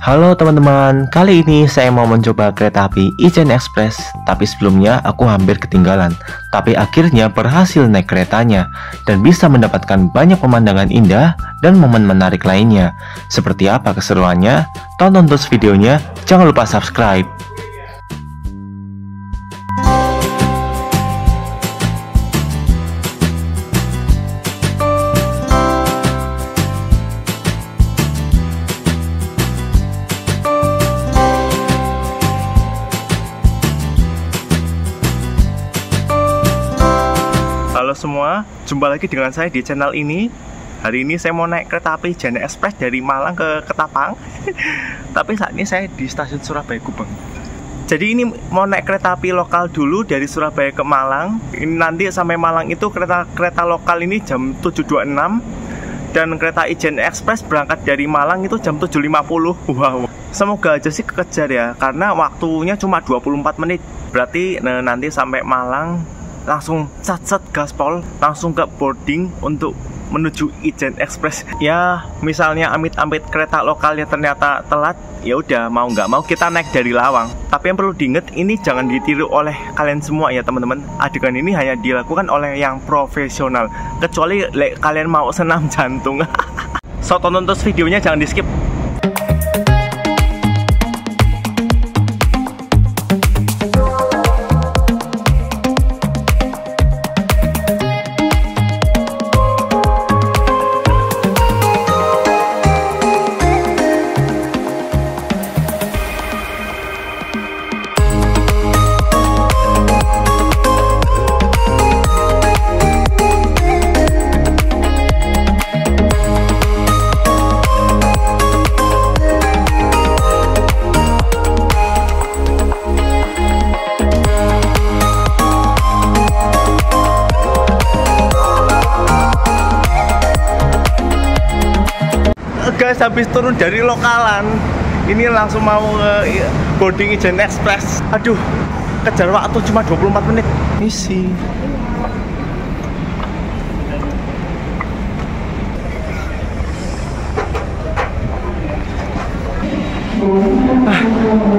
Halo teman-teman, kali ini saya mau mencoba kereta api Ijen Express. Tapi sebelumnya aku hampir ketinggalan. Tapi akhirnya berhasil naik keretanya dan bisa mendapatkan banyak pemandangan indah dan momen menarik lainnya. Seperti apa keseruannya? Tonton terus videonya, jangan lupa subscribe. Halo semua, jumpa lagi dengan saya di channel ini. Hari ini saya mau naik kereta api Ijen Express dari Malang ke Ketapang. Tapi saat ini saya di stasiun Surabaya Gubeng. Jadi ini mau naik kereta api lokal dulu dari Surabaya ke Malang. Ini nanti sampai Malang itu kereta lokal ini jam 7.26. Dan kereta Ijen Express berangkat dari Malang itu jam 7.50. Wow. Semoga aja sih kekejar ya, karena waktunya cuma 24 menit. Berarti nanti sampai Malang langsung sat gaspol, langsung ke boarding untuk menuju Ijen Express. Ya, misalnya amit-amit kereta lokalnya ternyata telat, ya udah mau nggak mau kita naik dari Lawang. Tapi yang perlu diingat, ini jangan ditiru oleh kalian semua ya teman-teman. Adegan ini hanya dilakukan oleh yang profesional, kecuali kalian mau senam jantung. So, tonton terus videonya, jangan di skip. Guys, habis turun dari lokalan ini langsung mau boarding Ijen Express. Aduh, kejar waktu cuma 24 menit. Misi.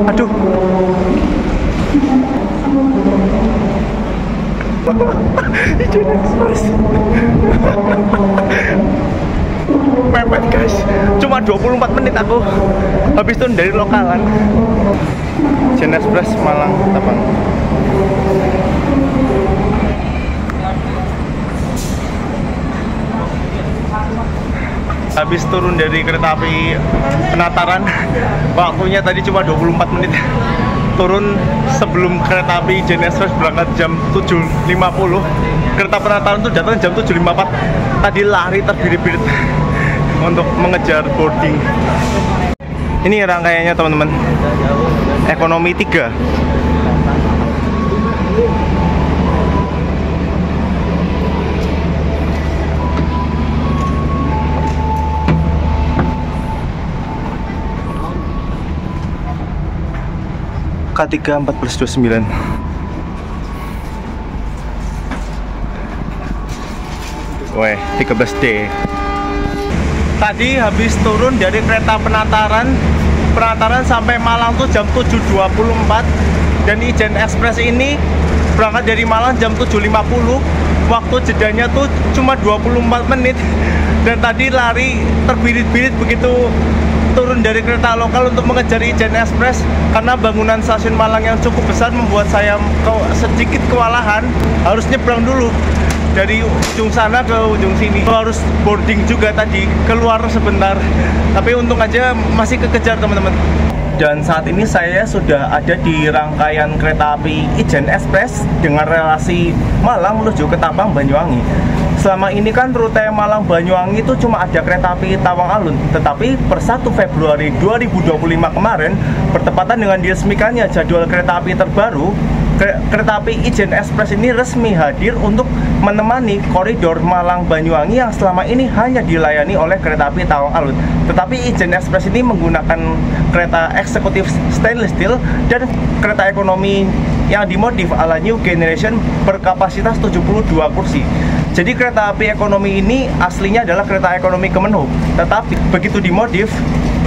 Aduh. Ijen Express. Mepet guys, cuma 24 menit aku habis turun dari lokalan. Ijen Express Malang Ketapang. Habis turun dari kereta api Penataran, waktunya tadi cuma 24 menit. Turun sebelum kereta api Ijen Express berangkat jam 7.50. Kereta Penataran tuh datang jam 7.54. Tadi lari terbirit-birit untuk mengejar boarding. Ini rangkaiannya teman-teman. Ekonomi 3. K3 1429. Weh, 13D. Tadi habis turun dari kereta Penataran sampai Malang tuh jam 7.24. Dan Ijen Express ini berangkat dari Malang jam 7.50. Waktu jedanya tuh cuma 24 menit. Dan tadi lari terbirit-birit begitu turun dari kereta lokal untuk mengejar Ijen Express, karena bangunan stasiun Malang yang cukup besar membuat saya sedikit kewalahan. Harus nyebrang dulu dari ujung sana ke ujung sini. Harus boarding juga tadi, keluar sebentar. Tapi untung aja masih kekejar teman-teman. Dan saat ini saya sudah ada di rangkaian kereta api Ijen Express dengan relasi Malang menuju Ketapang Banyuwangi. Selama ini kan rute Malang Banyuwangi itu cuma ada kereta api Tawang Alun. Tetapi per 1 Februari 2025 kemarin, bertepatan dengan diresmikannya jadwal kereta api terbaru, kereta api Ijen Express ini resmi hadir untuk menemani koridor Malang Banyuwangi yang selama ini hanya dilayani oleh kereta api Tawang Alun. Tetapi Ijen Express ini menggunakan kereta eksekutif stainless steel dan kereta ekonomi yang dimodif ala new generation berkapasitas 72 kursi. Jadi kereta api ekonomi ini aslinya adalah kereta ekonomi Kemenhub, tetapi begitu dimodif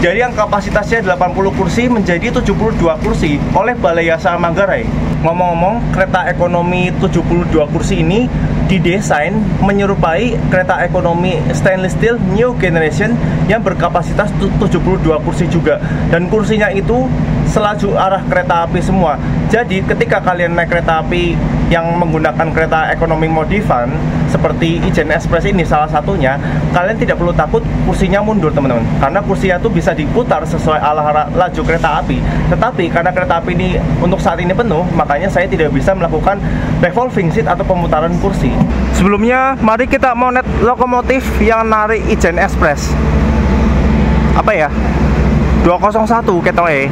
dari yang kapasitasnya 80 kursi menjadi 72 kursi oleh Balai Yasa Manggarai. Ngomong-ngomong, kereta ekonomi 72 kursi ini didesain menyerupai kereta ekonomi stainless steel new generation yang berkapasitas 72 kursi juga, dan kursinya itu selaju arah kereta api semua. Jadi ketika kalian naik kereta api yang menggunakan kereta ekonomi modifan seperti Ijen Express ini salah satunya, kalian tidak perlu takut kursinya mundur teman-teman, karena kursinya tuh bisa diputar sesuai arah laju kereta api. Tetapi karena kereta api ini untuk saat ini penuh, makanya saya tidak bisa melakukan revolving seat atau pemutaran kursi. Sebelumnya mari kita mau net lokomotif yang narik Ijen Express. Apa ya? 201 ketoknya.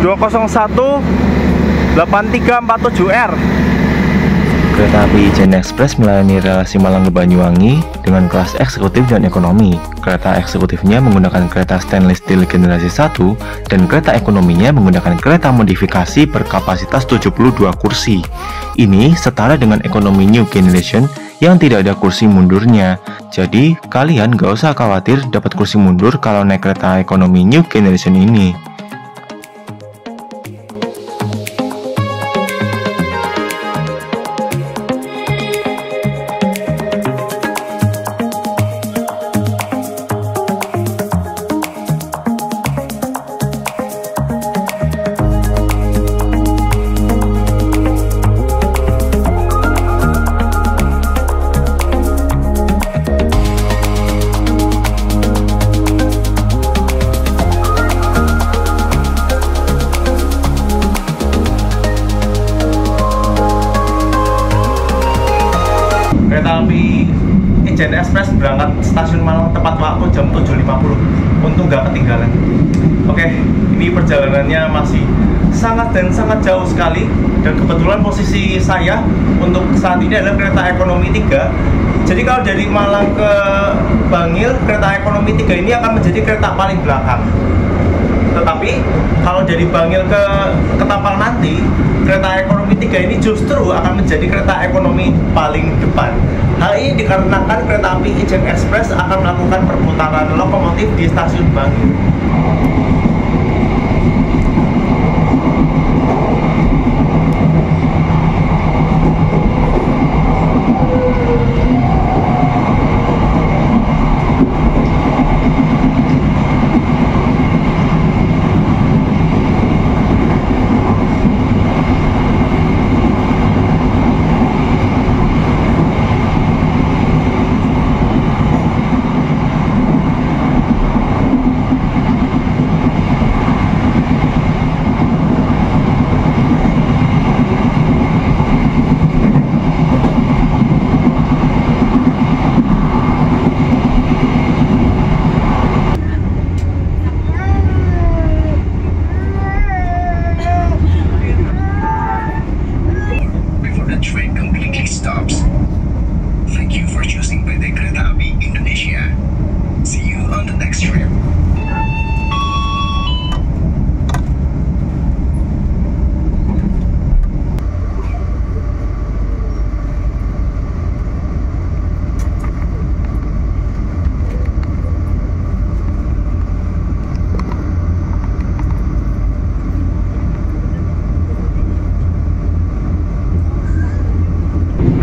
(201 8347R). Kereta api Ijen Express melayani relasi Malang ke Banyuwangi dengan kelas eksekutif dan ekonomi. Kereta eksekutifnya menggunakan kereta stainless steel generasi 1 dan kereta ekonominya menggunakan kereta modifikasi berkapasitas 72 kursi. Ini setara dengan ekonomi new generation yang tidak ada kursi mundurnya. Jadi kalian gak usah khawatir dapat kursi mundur kalau naik kereta ekonomi new generation ini. Kereta api Ijen Express berangkat stasiun Malang tepat waktu jam 7.50. Untung nggak ketinggalan. Oke, ini perjalanannya masih sangat jauh sekali, dan kebetulan posisi saya untuk saat ini adalah kereta ekonomi 3. Jadi kalau dari Malang ke Bangil, kereta ekonomi 3 ini akan menjadi kereta paling belakang. Tetapi kalau dari Bangil ke Ketapang nanti, kereta ekonomi 3 ini justru akan menjadi kereta ekonomi paling depan. Hal ini dikarenakan kereta api Ijen Express akan melakukan perputaran lokomotif di stasiun Bangil.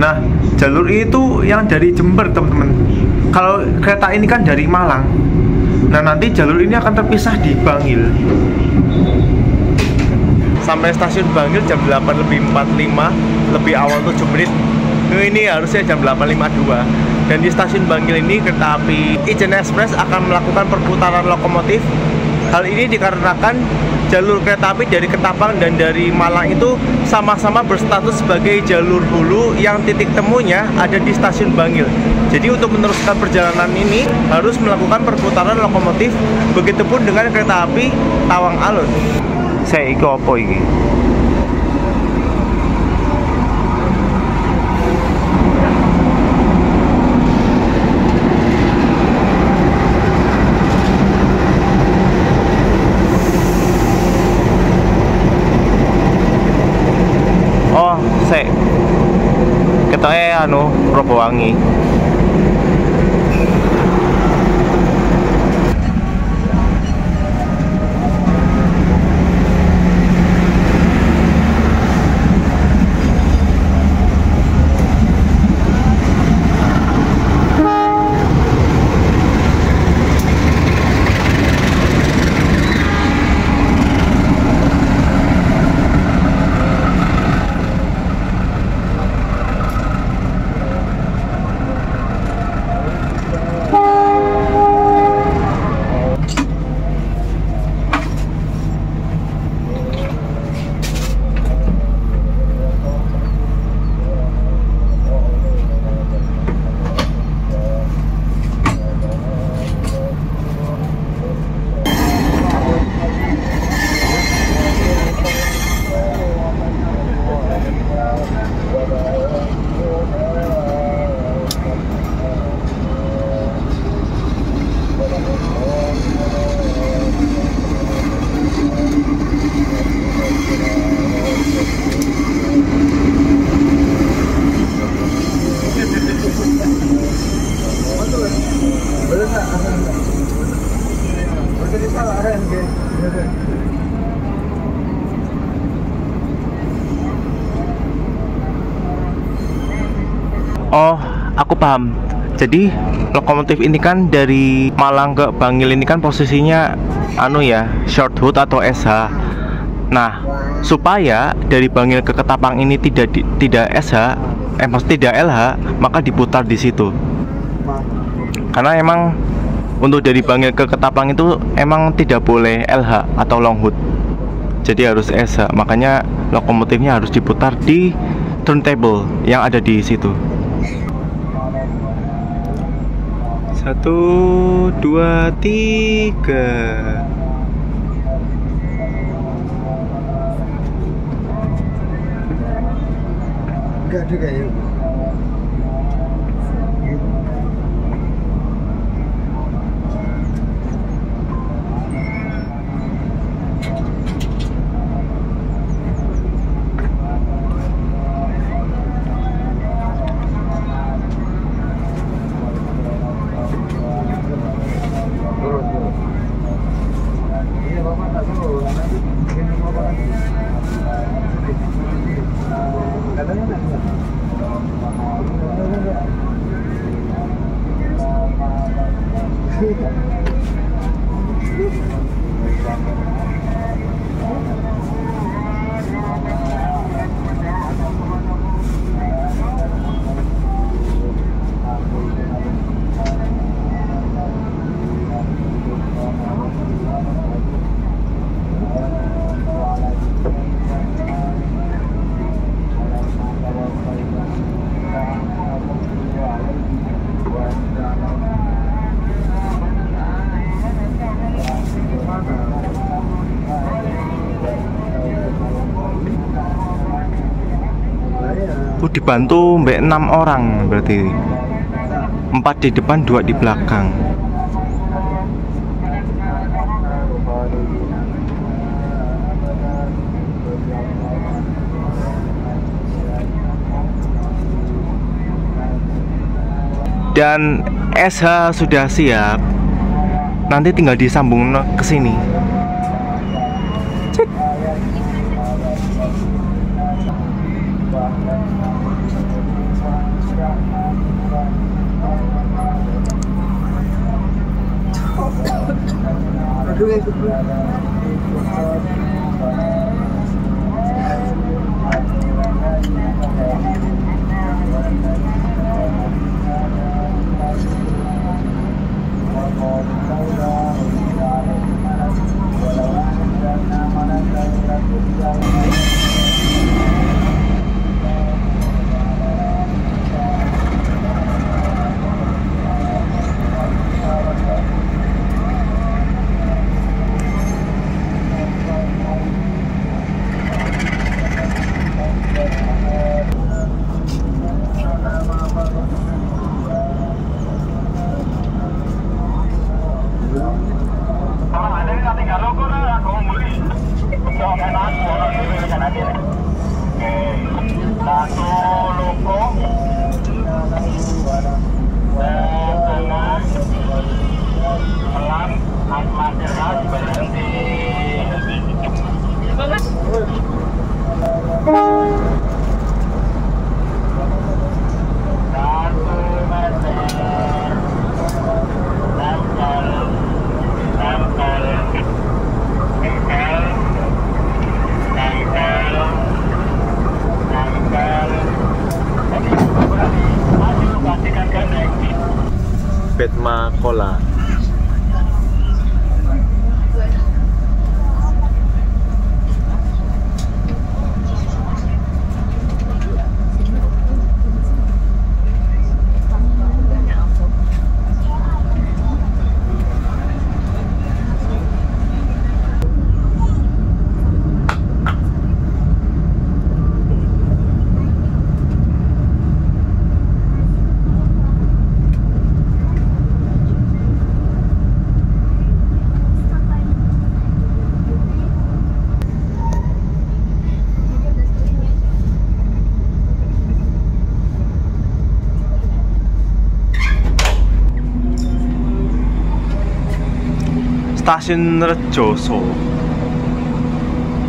Nah, jalur itu yang dari Jember, teman-teman. Kalau kereta ini kan dari Malang. Nah, nanti jalur ini akan terpisah di Bangil. Sampai stasiun Bangil jam 8:45, lebih awal 7 menit. Ini harusnya jam 8:52. Dan di stasiun Bangil ini kereta api Ijen Express akan melakukan perputaran lokomotif. Hal ini dikarenakan jalur kereta api dari Ketapang dan dari Malang itu sama-sama berstatus sebagai jalur hulu yang titik temunya ada di stasiun Bangil. Jadi untuk meneruskan perjalanan ini harus melakukan perputaran lokomotif. Begitupun dengan kereta api Tawang Alun. Saya ikut apa ini? Banyuwangi. Oh, aku paham. Jadi lokomotif ini kan dari Malang ke Bangil ini kan posisinya short hood atau SH. Nah, supaya dari Bangil ke Ketapang ini tidak SH, maksudnya tidak LH, maka diputar di situ. Karena emang untuk dari Bangil ke Ketapang itu emang tidak boleh LH atau long hood. Jadi harus SH. Makanya lokomotifnya harus diputar di turntable yang ada di situ. 1, 2, 3. Enggak ada kayak dibantu mbak 6 orang, berarti 4 di depan 2 di belakang. Dan SH sudah siap, nanti tinggal disambung ke sini. Cek. stasiun Rejoso.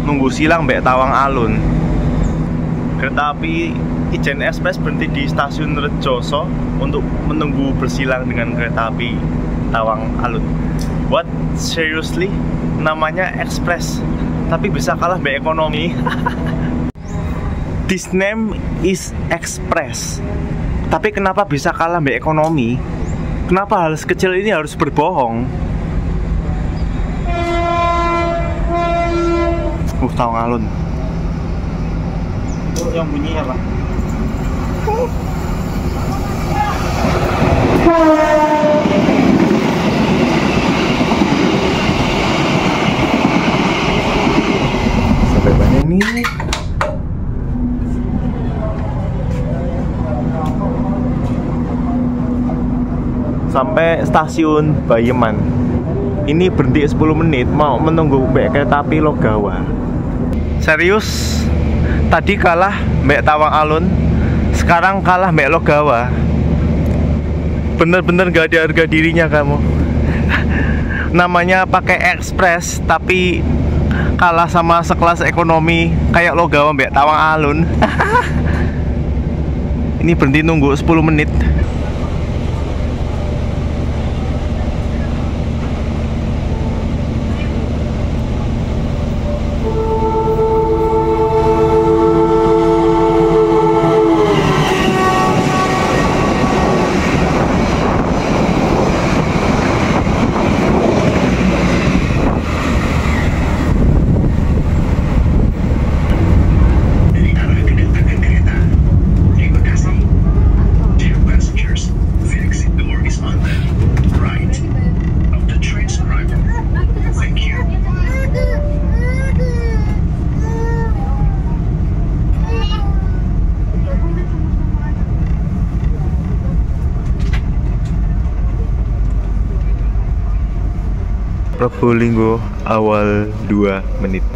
Nunggu silang mbek Tawang Alun. Kereta api Ijen Express berhenti di stasiun Rejoso untuk menunggu bersilang dengan kereta api Tawang Alun. What? Seriously? Namanya Express, tapi bisa kalah mbek ekonomi. This name is Express, tapi kenapa bisa kalah mbek ekonomi? Kenapa hal sekecil ini harus berbohong? Tawang Alun. Itu yang bunyi apa? Sampai mana nih? Sampai stasiun Bayeman. Ini berhenti 10 menit mau menunggu mbak kereta api Logawa. Serius? Tadi kalah mbak Tawang Alun, sekarang kalah mbak Logawa. Bener-bener gak ada harga dirinya kamu. Namanya pakai Express tapi kalah sama sekelas ekonomi kayak Logawa mbak Tawang Alun. Ini berhenti nunggu 10 menit. Probolinggo awal 2 menit.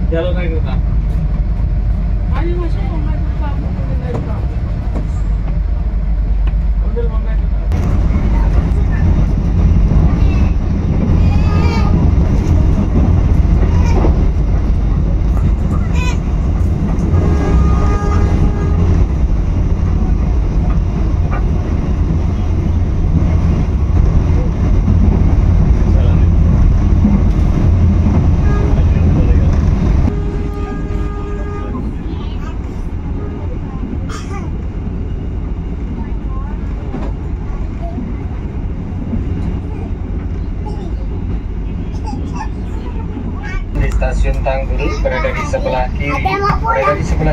Jalur naik kereta. Ayo masuk naik kereta. Ambil naik kereta. Stasiun Tanggul berada di sebelah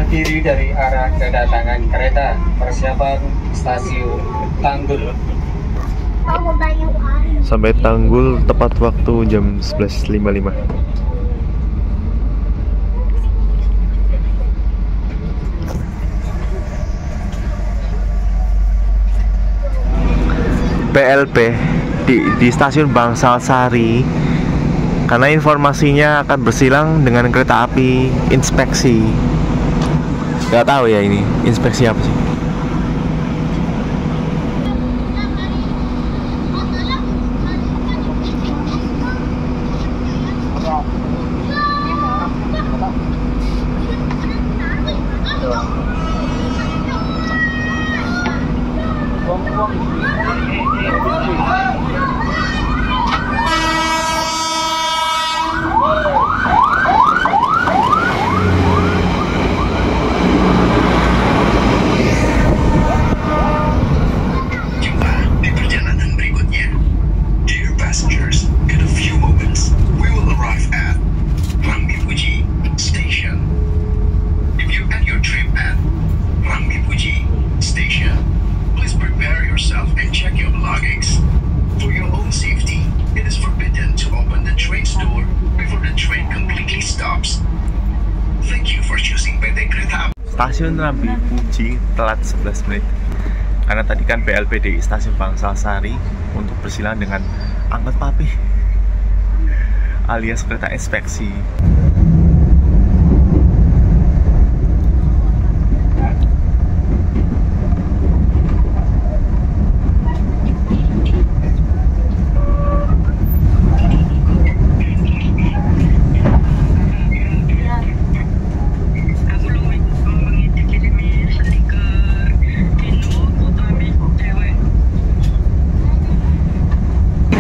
kiri dari arah kedatangan kereta. Persiapan stasiun Tanggul. Sampai Tanggul tepat waktu jam 11.55. PLB di stasiun Bangsal Sari, karena informasinya akan bersilang dengan kereta api inspeksi. Gak tahu ya ini inspeksi apa sih. Stasiun Rambi Puji telat 11 menit karena tadi kan PLBDI stasiun Bangsal Sari untuk bersilang dengan angkot papi alias kereta inspeksi.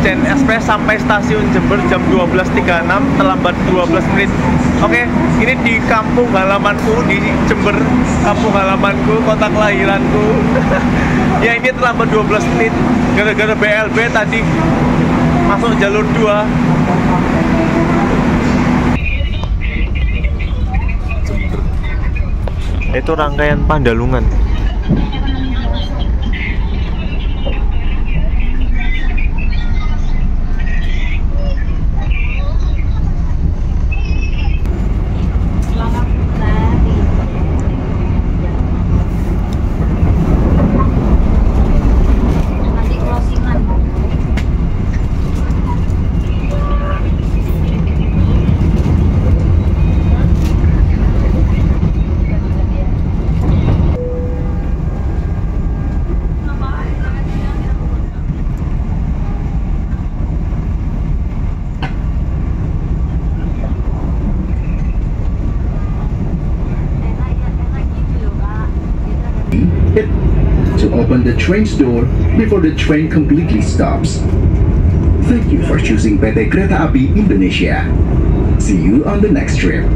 Ijen Express sampai stasiun Jember jam 12.36, terlambat 12 menit. Oke, ini di kampung halamanku di Jember, kampung halamanku, kota kelahiranku. Ya ini terlambat 12 menit gara-gara BLB tadi masuk jalur 2. Itu rangkaian Pandalungan. To open the train's door before the train completely stops. Thank you for choosing PT Kereta Api Indonesia. See you on the next trip.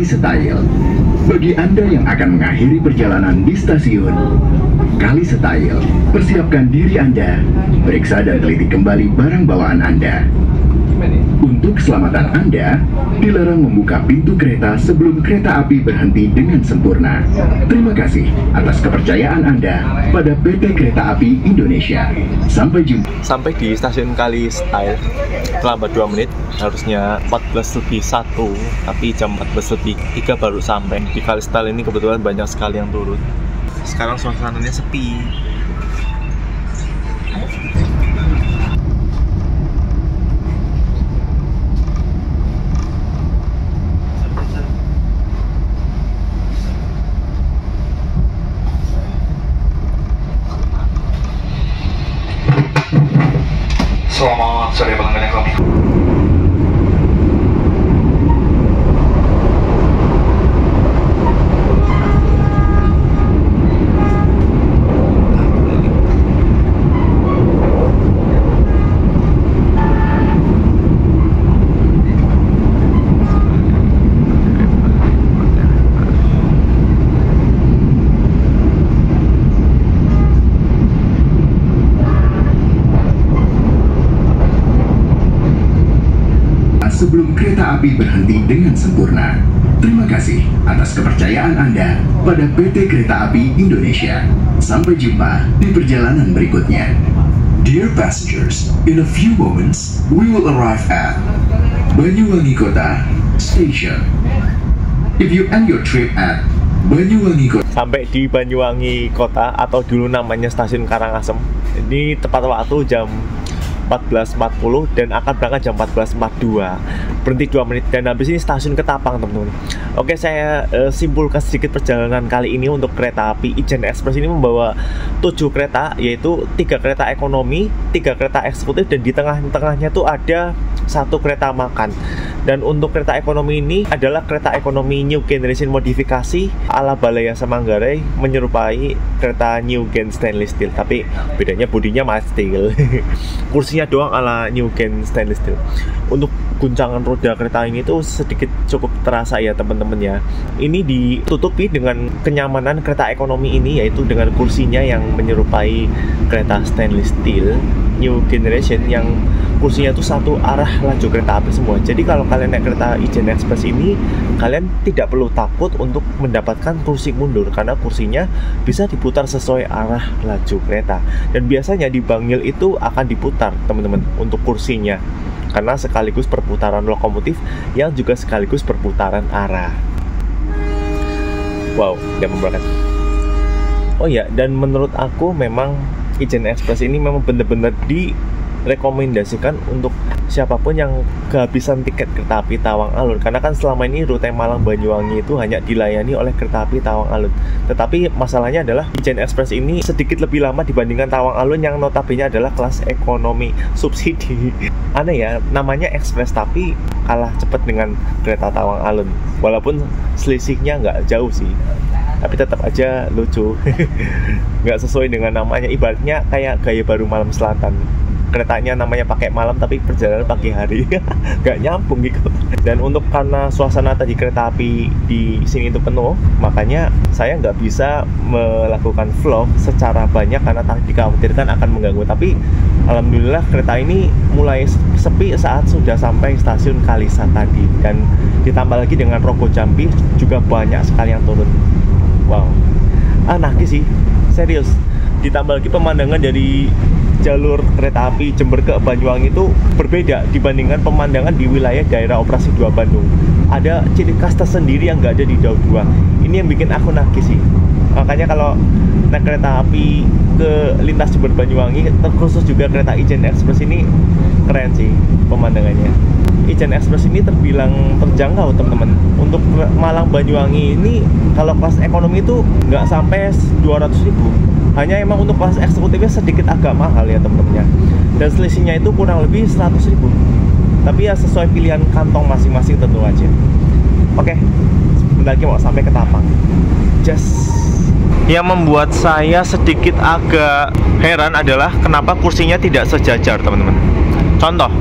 Kali Setail. Bagi Anda yang akan mengakhiri perjalanan di stasiun Kali Setail, persiapkan diri Anda, periksa dan teliti kembali barang bawaan Anda. Untuk keselamatan Anda, dilarang membuka pintu kereta sebelum kereta api berhenti dengan sempurna. Terima kasih atas kepercayaan Anda pada PT Kereta Api Indonesia. Sampai jumpa. Sampai di stasiun Kali Setail terlambat 2 menit, harusnya 14:01, tapi jam 14:03 baru sampai. Di Kali Setail ini kebetulan banyak sekali yang turun. Sekarang suasananya sepi. Selamat sore pelanggan kami. Sebelum kereta api berhenti dengan sempurna. Terima kasih atas kepercayaan Anda pada PT Kereta Api Indonesia. Sampai jumpa di perjalanan berikutnya. Dear passengers, in a few moments we will arrive at Banyuwangi Kota Station. If you end your trip at Banyuwangi Kota. Sampai di Banyuwangi Kota atau dulu namanya Stasiun Karangasem. Ini tepat waktu jam 14.40 dan akan berangkat jam 14.42, berhenti 2 menit, dan habis ini stasiun Ketapang, teman-teman. Oke, saya simpulkan sedikit perjalanan kali ini. Untuk kereta api Ijen Express ini membawa 7 kereta, yaitu 3 kereta ekonomi, 3 kereta eksekutif, dan di tengah-tengahnya tuh ada 1 kereta makan. Dan untuk kereta ekonomi ini adalah kereta ekonomi New Generation modifikasi ala Balayasa Manggarai, menyerupai kereta New Gen Stainless Steel, tapi bedanya bodinya Mild Steel. Kursinya doang ala New Gen Stainless Steel. Untuk guncangan roda kereta ini tuh sedikit cukup terasa ya teman-teman ya. Ini ditutupi dengan kenyamanan kereta ekonomi ini, yaitu dengan kursinya yang menyerupai kereta stainless steel New Generation yang kursinya tuh satu arah laju kereta api semua. Jadi kalau kalian naik kereta Ijen Express ini, kalian tidak perlu takut untuk mendapatkan kursi mundur, karena kursinya bisa diputar sesuai arah laju kereta. Dan biasanya di Bangil itu akan diputar teman-teman untuk kursinya, karena sekaligus perputaran lokomotif yang juga sekaligus perputaran arah. Wow, dia memberatkan. Oh ya, dan menurut aku memang Ijen Express ini memang benar-benar direkomendasikan untuk siapapun yang kehabisan tiket kereta api Tawang Alun, karena kan selama ini rute Malang Banyuwangi itu hanya dilayani oleh kereta api Tawang Alun. Tetapi masalahnya adalah Ijen Express ini sedikit lebih lama dibandingkan Tawang Alun yang notabene adalah kelas ekonomi subsidi. Aneh ya, namanya Express tapi kalah cepat dengan kereta Tawang Alun. Walaupun selisihnya nggak jauh sih, tapi tetap aja lucu. Nggak sesuai dengan namanya, ibaratnya kayak Gaya Baru Malam Selatan. Keretanya namanya pakai malam tapi perjalanan pagi hari. Nggak nyambung gitu. Dan untuk karena suasana tadi kereta api di sini itu penuh, makanya saya nggak bisa melakukan vlog secara banyak karena dikhawatirkan akan mengganggu. Tapi alhamdulillah kereta ini mulai sepi saat sudah sampai stasiun Kalisa tadi, dan ditambah lagi dengan Rogo Jambi juga banyak sekali yang turun. Wow, nagih sih, serius. Ditambah lagi pemandangan dari jalur kereta api Jember ke Banyuwangi itu berbeda dibandingkan pemandangan di wilayah daerah operasi 2 Bandung. Ada ciri khas tersendiri yang nggak ada di Daud 2. Ini yang bikin aku nagih sih. Makanya kalau naik kereta api ke lintas Jember Banyuwangi, terkhusus juga kereta Ijen Express ini keren sih pemandangannya. Ijen Express ini terbilang terjangkau teman-teman. Untuk Malang Banyuwangi ini kalau kelas ekonomi itu nggak sampai 200.000. Hanya emang untuk kelas eksekutifnya sedikit agak mahal ya teman-teman. Dan selisihnya itu kurang lebih 100.000. Tapi ya sesuai pilihan kantong masing-masing tentu aja. Oke, sebentar lagi mau sampai ke Ketapang. Just. Yang membuat saya sedikit agak heran adalah kenapa kursinya tidak sejajar teman-teman. Contoh,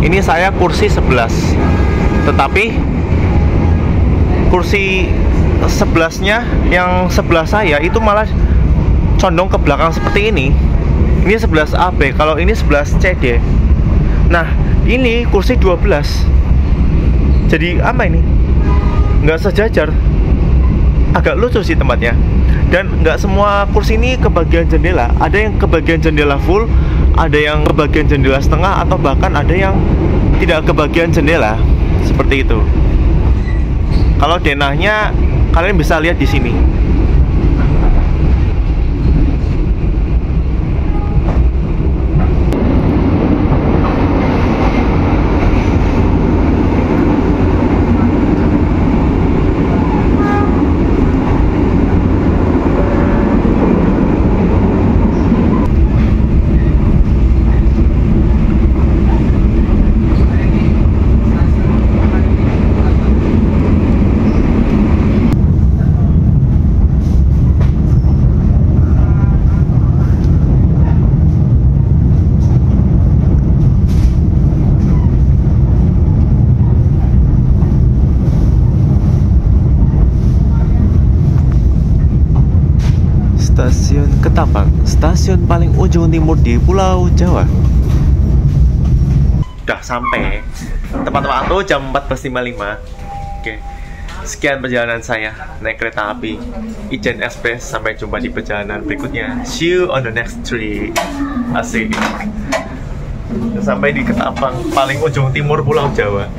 ini saya kursi 11, tetapi kursi sebelahnya yang sebelah saya itu malah condong ke belakang seperti ini. Ini 11 AB, kalau ini 11 CD. Nah, ini kursi 12. Jadi apa ini? Nggak sejajar. Agak lucu sih tempatnya. Dan nggak semua kursi ini kebagian jendela. Ada yang kebagian jendela full, ada yang kebagian jendela setengah, atau bahkan ada yang tidak kebagian jendela. Seperti itu. Kalau denahnya kalian bisa lihat di sini. Stasiun Ketapang, stasiun paling ujung timur di Pulau Jawa. Udah sampai tepat waktu jam 14.55. Oke, sekian perjalanan saya naik kereta api Ijen Express. Sampai jumpa di perjalanan berikutnya. See you on the next trip. Asik. Sampai di Ketapang, paling ujung timur Pulau Jawa.